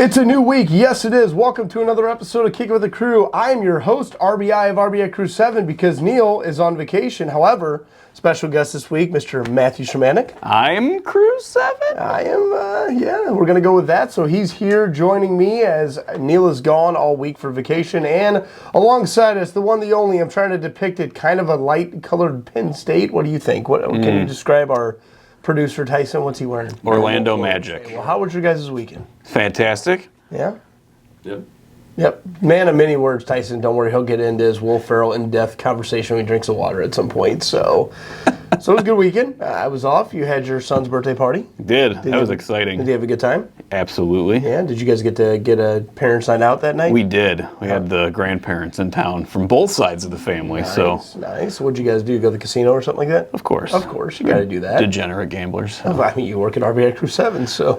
It's a new week. Yes, it is. Welcome to another episode of Kick It With The Crew. I'm your host, RBI of RBI Crew 7, because Neil is on vacation. However, special guest this week, Mr. Matthew Shemanek. I'm Crew 7? I am, we're going to go with that. So he's here joining me as Neil is gone all week for vacation. And alongside us, the one, the only, I'm trying to depict it, kind of a light-colored Penn State. What do you think? Can you describe our producer, Tyson? What's he wearing? Orlando Magic. Okay, well, how was your guys' weekend? Fantastic. Yeah? Yep. Man of many words, Tyson. Don't worry, he'll get into his Will Ferrell in-depth conversation when he drinks some water at some point. So it was a good weekend. I was off. You had your son's birthday party. That was exciting. Did you have a good time? Absolutely. Yeah. Did you guys get to get a parents' night out that night? We did. We had the grandparents in town from both sides of the family. Nice. What'd you guys do? Go to the casino or something like that? Of course. Of course. You got to do that. Degenerate gamblers. I mean, you work at RBI Crew 7, so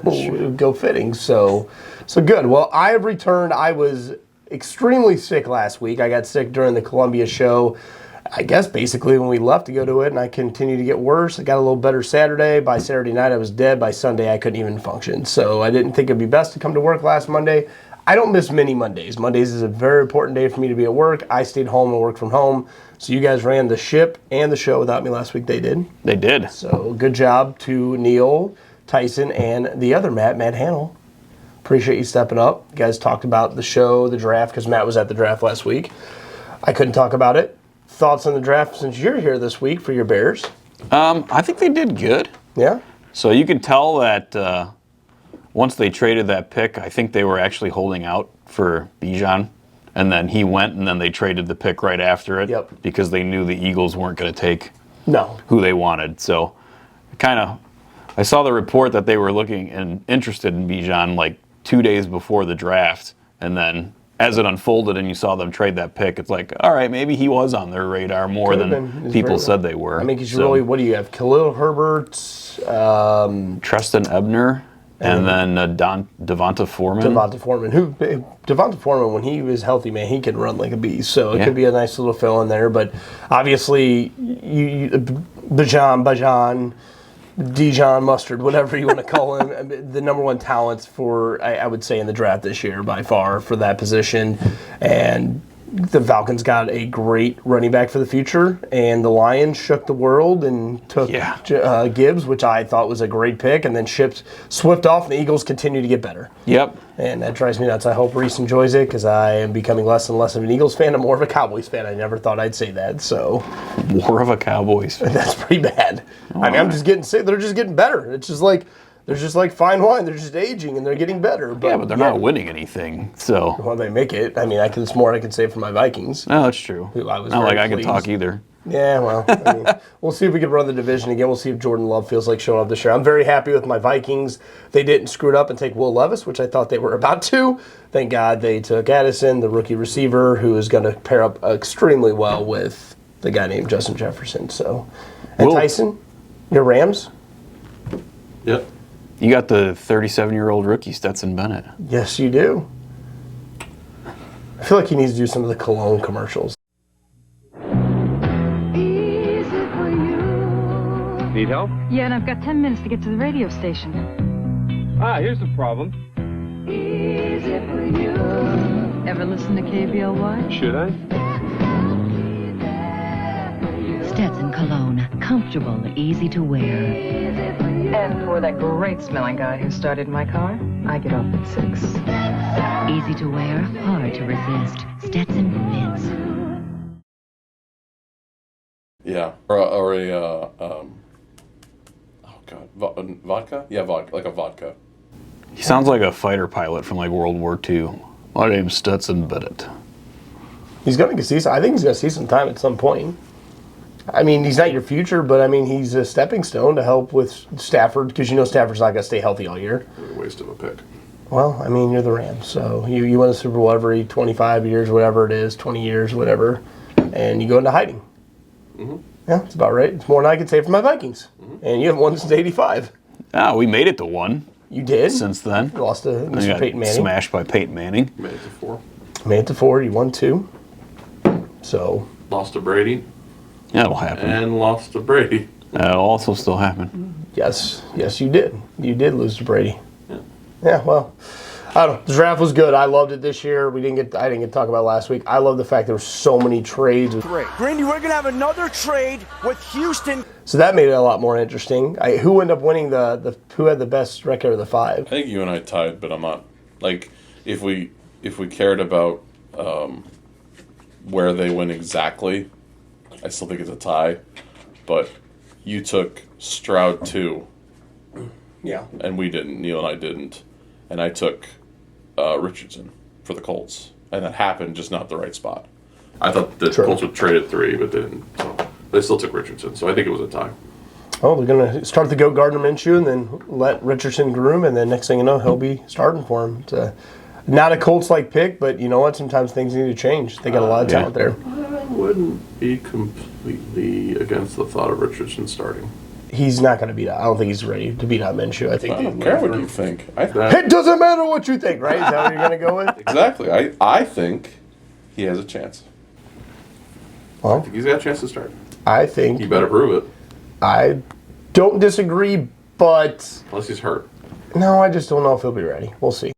go fitting. So good. Well, I have returned. I was extremely sick last week. I got sick during the Columbia show. I guess basically when we left to go to it, and I continued to get worse. I got a little better Saturday. By Saturday night, I was dead. By Sunday, I couldn't even function. So I didn't think it'd be best to come to work last Monday. I don't miss many Mondays. Mondays is a very important day for me to be at work. I stayed home and worked from home. So you guys ran the ship and the show without me last week. They did. They did. So good job to Neil, Tyson, and the other Matt Hannell. Appreciate you stepping up. You guys talked about the show, the draft, because Matt was at the draft last week. I couldn't talk about it. Thoughts on the draft since you're here this week for your Bears? I think they did good. Yeah? So you can tell that once they traded that pick, I think they were actually holding out for Bijan. And then he went, and then they traded the pick right after it. Yep. Because they knew the Eagles weren't going to take No. who they wanted. So I saw the report that they were looking and interested in Bijan like 2 days before the draft, and then as it unfolded and you saw them trade that pick, it's like, all right, maybe he was on their radar more than people said they were. I mean, because really, what do you have? Khalil Herbert, Treston Ebner, and then Devonta Foreman. Devonta Foreman, when he was healthy, man, he can run like a beast. So it could be a nice little fill in there. But obviously, Bijan, Dijon Mustard, whatever you want to call him, the number one talents for, I would say, in the draft this year by far for that position. And the Falcons got a great running back for the future, and the Lions shook the world and took Gibbs, which I thought was a great pick, and then shipped Swift off, and the Eagles continue to get better. Yep. And that drives me nuts. I hope Reese enjoys it, because I am becoming less and less of an Eagles fan. I'm more of a Cowboys fan. I never thought I'd say that. So more of a Cowboys fan. That's pretty bad. I mean, I'm just getting sick. They're just getting better. It's just like they're just like fine wine. They're just aging and they're getting better. But they're not winning anything. So well, they make it. I mean, it's more I can say for my Vikings. No, that's true. Not like I can talk either. Yeah, well, I mean, we'll see if we can run the division again. We'll see if Jordan Love feels like showing up this year. I'm very happy with my Vikings. They didn't screw it up and take Will Levis, which I thought they were about to. Thank God they took Addison, the rookie receiver, who is going to pair up extremely well with the guy named Justin Jefferson. So, and Tyson, your Rams? Yep. You got the 37-year-old rookie, Stetson Bennett. Yes, you do. I feel like he needs to do some of the cologne commercials. Need help? Yeah, and I've got 10 minutes to get to the radio station. Here's the problem. Easy for you. Ever listen to KBLY? Should I? Stetson Cologne. Comfortable, easy to wear. And for that great smelling guy who started my car, I get off at 6. Easy to wear, hard to resist. Stetson fits. Yeah. Or a vodka? Yeah, vodka, like a vodka. He sounds like a fighter pilot from like World War II. My name's Stetson Bennett. He's going to see. I think he's going to see some time at some point. I mean, he's not your future, but I mean, he's a stepping stone to help with Stafford, because you know Stafford's not going to stay healthy all year. Waste of a pick. Well, I mean, you're the Rams, so you win a Super Bowl every 25 years, whatever it is, 20 years, whatever, and you go into hiding. Mm-hmm. Yeah, that's about right. It's more than I can say for my Vikings. Mm-hmm. And you haven't won since '85. We made it to 1. You did? Since then. You lost to Mr. Peyton Manning. Smashed by Peyton Manning. Made it to 4. Made it to 4. You won 2. So. Lost to Brady. That'll happen. And lost to Brady. That'll also still happen. Yes, you did. You did lose to Brady. Yeah. Yeah, well, I don't know. The draft was good. I loved it this year. I didn't get to talk about it last week. I love the fact there were so many trades. Grandy, we're going to have another trade with Houston. So that made it a lot more interesting. Who ended up winning who had the best record of the 5? I think you and I tied, but I'm not like if we cared about where they went exactly, I still think it's a tie. But you took Stroud 2. Yeah. And we didn't. Neil and I didn't. And I took Richardson for the Colts. And that happened, just not the right spot. I thought the Colts would trade at 3, but they didn't. So they still took Richardson, so I think it was a tie. Oh, they're going to start the GOAT Gardner Minshew and then let Richardson groom, and then next thing you know, he'll be starting for him. It's not a Colts-like pick, but you know what? Sometimes things need to change. They got a lot of talent there. I wouldn't be completely against the thought of Richardson starting. He's not going to beat out. I don't think he's ready to beat out Minshew. I think I don't care what you think. it doesn't matter what you think, right? Is that what you're going to go with? Exactly. I think he has a chance. I think he's got a chance to start. I think He better prove it, I don't disagree, but unless he's hurt. no, I just don't know if he'll be ready. We'll see.